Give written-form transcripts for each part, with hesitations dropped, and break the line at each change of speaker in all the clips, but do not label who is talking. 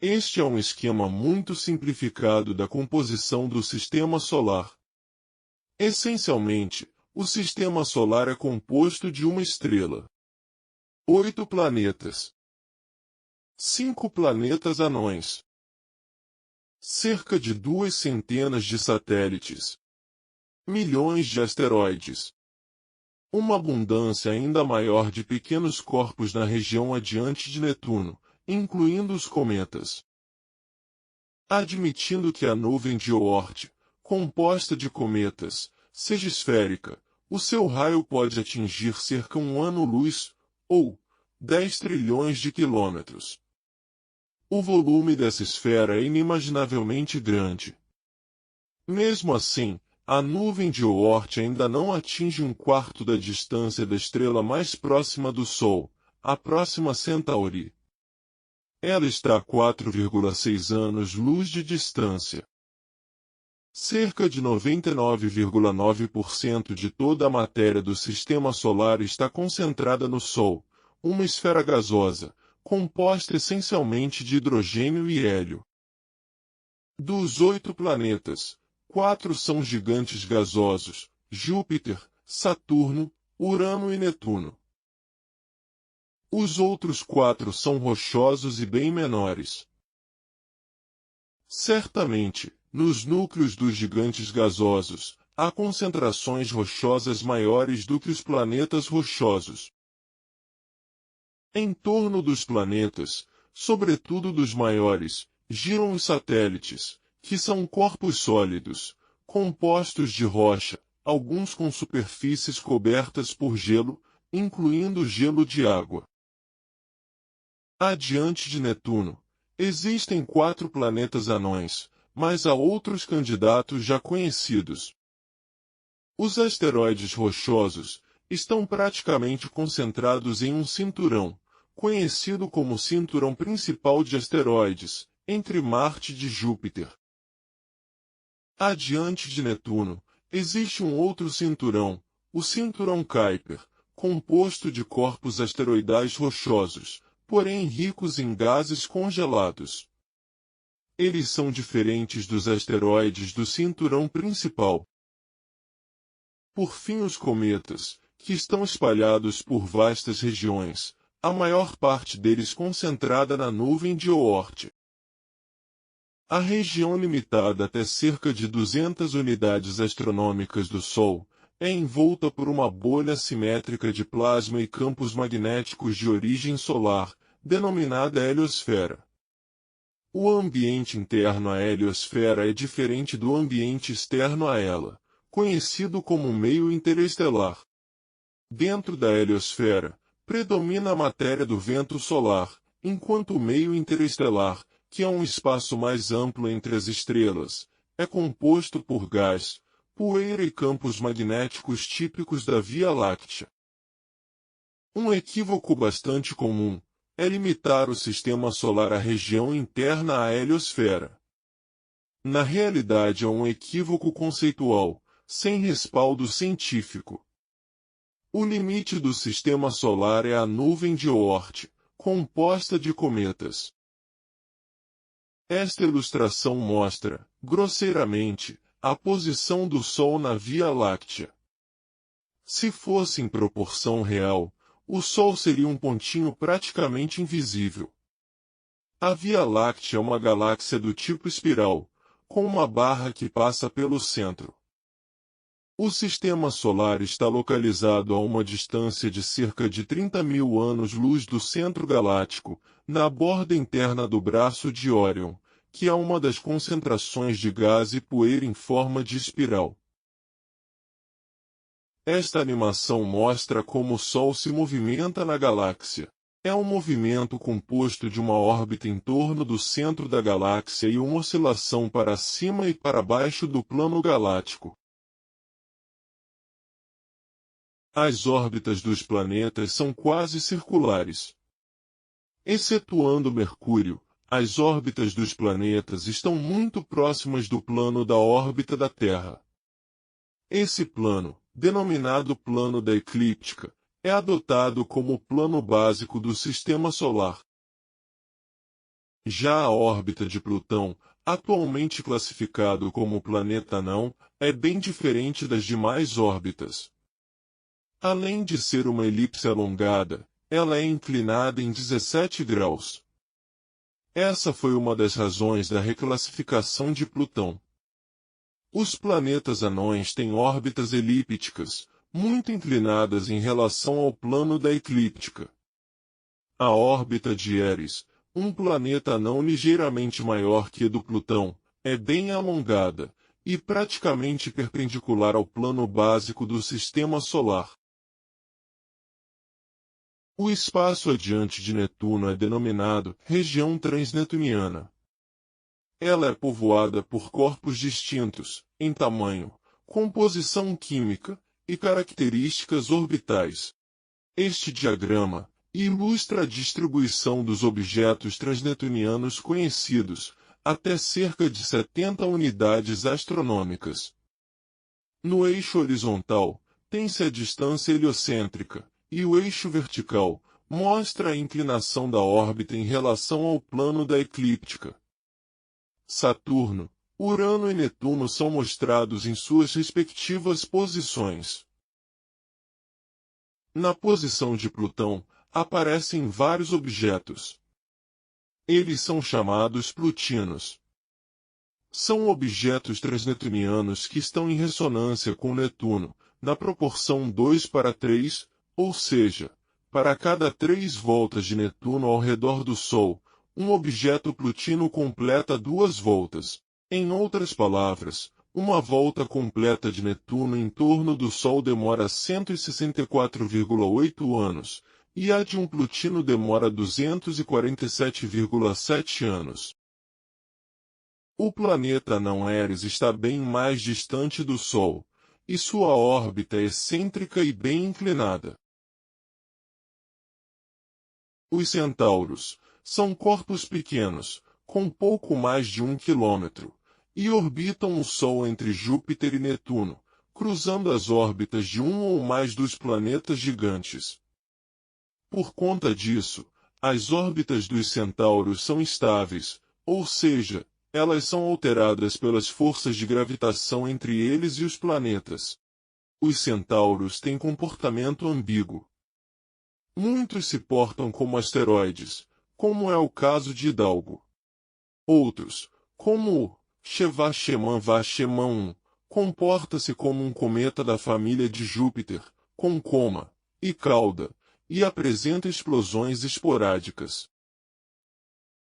Este é um esquema muito simplificado da composição do Sistema Solar. Essencialmente, o Sistema Solar é composto de uma estrela, 8 planetas, 5 planetas anões, cerca de 200 de satélites, milhões de asteroides, uma abundância ainda maior de pequenos corpos na região adiante de Netuno, incluindo os cometas. Admitindo que a nuvem de Oort, composta de cometas, seja esférica, o seu raio pode atingir cerca de 1 ano-luz, ou 10 trilhões de quilômetros. O volume dessa esfera é inimaginavelmente grande. Mesmo assim, a nuvem de Oort ainda não atinge 1/4 da distância da estrela mais próxima do Sol, a Próxima Centauri. Ela está a 4,6 anos-luz de distância. Cerca de 99,9% de toda a matéria do Sistema Solar está concentrada no Sol, uma esfera gasosa, composta essencialmente de hidrogênio e hélio. Dos 8 planetas, 4 são gigantes gasosos: Júpiter, Saturno, Urano e Netuno. Os outros 4 são rochosos e bem menores. Certamente, nos núcleos dos gigantes gasosos, há concentrações rochosas maiores do que os planetas rochosos. Em torno dos planetas, sobretudo dos maiores, giram os satélites, que são corpos sólidos, compostos de rocha, alguns com superfícies cobertas por gelo, incluindo gelo de água. Adiante de Netuno, existem 4 planetas anões, mas há outros candidatos já conhecidos. Os asteroides rochosos estão praticamente concentrados em um cinturão, conhecido como cinturão principal de asteroides, entre Marte e Júpiter. Adiante de Netuno, existe um outro cinturão, o cinturão Kuiper, composto de corpos asteroidais rochosos, porém ricos em gases congelados. Eles são diferentes dos asteroides do cinturão principal. Por fim, os cometas, que estão espalhados por vastas regiões, a maior parte deles concentrada na nuvem de Oort. A região limitada até cerca de 200 unidades astronômicas do Sol é envolta por uma bolha simétrica de plasma e campos magnéticos de origem solar, denominada heliosfera. O ambiente interno à heliosfera é diferente do ambiente externo a ela, conhecido como meio interestelar. Dentro da heliosfera, predomina a matéria do vento solar, enquanto o meio interestelar, que é um espaço mais amplo entre as estrelas, é composto por gás, poeira e campos magnéticos típicos da Via Láctea. Um equívoco bastante comum é limitar o Sistema Solar à região interna à heliosfera. Na realidade é um equívoco conceitual, sem respaldo científico. O limite do Sistema Solar é a nuvem de Oort, composta de cometas. Esta ilustração mostra, grosseiramente, a posição do Sol na Via Láctea. Se fosse em proporção real, o Sol seria um pontinho praticamente invisível. A Via Láctea é uma galáxia do tipo espiral, com uma barra que passa pelo centro. O Sistema Solar está localizado a uma distância de cerca de 30.000 anos-luz do centro galáctico, na borda interna do braço de Órion, que é uma das concentrações de gás e poeira em forma de espiral. Esta animação mostra como o Sol se movimenta na galáxia. É um movimento composto de uma órbita em torno do centro da galáxia e uma oscilação para cima e para baixo do plano galáctico. As órbitas dos planetas são quase circulares. Excetuando Mercúrio, as órbitas dos planetas estão muito próximas do plano da órbita da Terra. Esse plano, denominado plano da eclíptica, é adotado como o plano básico do Sistema Solar. Já a órbita de Plutão, atualmente classificado como planeta anão, é bem diferente das demais órbitas. Além de ser uma elipse alongada, ela é inclinada em 17 graus. Essa foi uma das razões da reclassificação de Plutão. Os planetas anões têm órbitas elípticas, muito inclinadas em relação ao plano da eclíptica. A órbita de Eris, um planeta anão ligeiramente maior que a do Plutão, é bem alongada, e praticamente perpendicular ao plano básico do Sistema Solar. O espaço adiante de Netuno é denominado região transnetuniana. Ela é povoada por corpos distintos, em tamanho, composição química e características orbitais. Este diagrama ilustra a distribuição dos objetos transnetunianos conhecidos, até cerca de 70 unidades astronômicas. No eixo horizontal, tem-se a distância heliocêntrica, e o eixo vertical mostra a inclinação da órbita em relação ao plano da eclíptica. Saturno, Urano e Netuno são mostrados em suas respectivas posições. Na posição de Plutão, aparecem vários objetos. Eles são chamados plutinos. São objetos transnetunianos que estão em ressonância com Netuno, na proporção 2:3, ou seja, para cada 3 voltas de Netuno ao redor do Sol, um objeto plutino completa 2 voltas. Em outras palavras, uma volta completa de Netuno em torno do Sol demora 164,8 anos, e a de um plutino demora 247,7 anos. O planeta anão Eris está bem mais distante do Sol, e sua órbita é excêntrica e bem inclinada. Os centauros são corpos pequenos, com pouco mais de 1 quilômetro, e orbitam o Sol entre Júpiter e Netuno, cruzando as órbitas de um ou mais dos planetas gigantes. Por conta disso, as órbitas dos centauros são estáveis, ou seja, elas são alteradas pelas forças de gravitação entre eles e os planetas. Os centauros têm comportamento ambíguo. Muitos se portam como asteroides, como é o caso de Hidalgo. Outros, como o Sheva-Sheman-Va-Sheman 1, comporta-se como um cometa da família de Júpiter, com coma e cauda, e apresenta explosões esporádicas.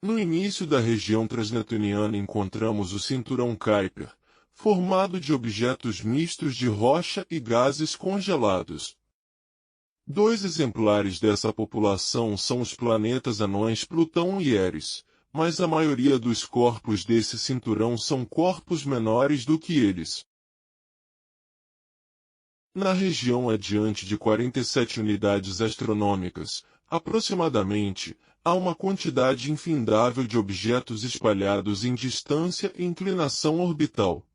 No início da região transnetuniana encontramos o cinturão Kuiper, formado de objetos mistos de rocha e gases congelados. 2 exemplares dessa população são os planetas anões Plutão e Eris, mas a maioria dos corpos desse cinturão são corpos menores do que eles. Na região adiante de 47 unidades astronômicas, aproximadamente, há uma quantidade infindável de objetos espalhados em distância e inclinação orbital.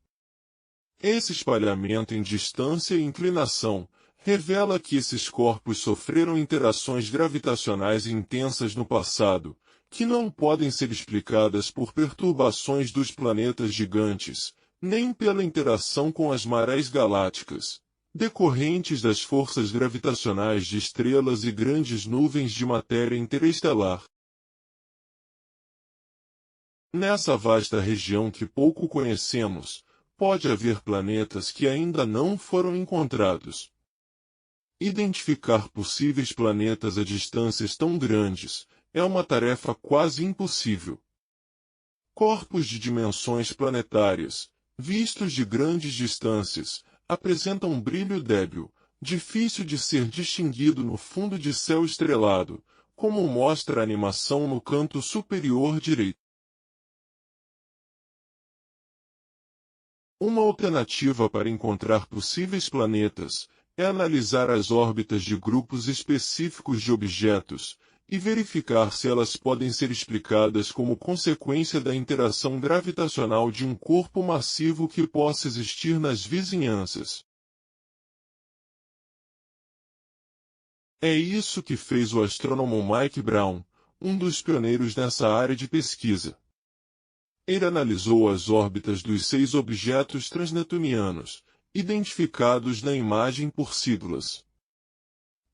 Esse espalhamento em distância e inclinação revela que esses corpos sofreram interações gravitacionais intensas no passado, que não podem ser explicadas por perturbações dos planetas gigantes, nem pela interação com as marés galácticas, decorrentes das forças gravitacionais de estrelas e grandes nuvens de matéria interestelar. Nessa vasta região que pouco conhecemos, pode haver planetas que ainda não foram encontrados. Identificar possíveis planetas a distâncias tão grandes é uma tarefa quase impossível. Corpos de dimensões planetárias, vistos de grandes distâncias, apresentam um brilho débil, difícil de ser distinguido no fundo de céu estrelado, como mostra a animação no canto superior direito. Uma alternativa para encontrar possíveis planetas é analisar as órbitas de grupos específicos de objetos e verificar se elas podem ser explicadas como consequência da interação gravitacional de um corpo massivo que possa existir nas vizinhanças. É isso que fez o astrônomo Mike Brown, um dos pioneiros nessa área de pesquisa. Ele analisou as órbitas dos 6 objetos transneptunianos, identificados na imagem por siglas.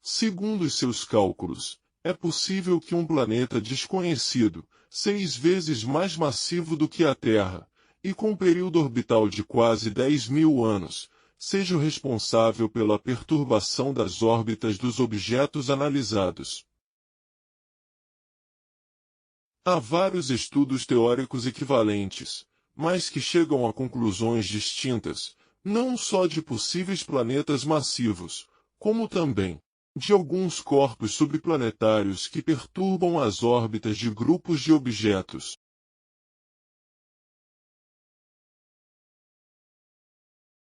Segundo os seus cálculos, é possível que um planeta desconhecido, 6 vezes mais massivo do que a Terra, e com período orbital de quase 10.000 anos, seja o responsável pela perturbação das órbitas dos objetos analisados. Há vários estudos teóricos equivalentes, mas que chegam a conclusões distintas, não só de possíveis planetas massivos, como também de alguns corpos subplanetários que perturbam as órbitas de grupos de objetos.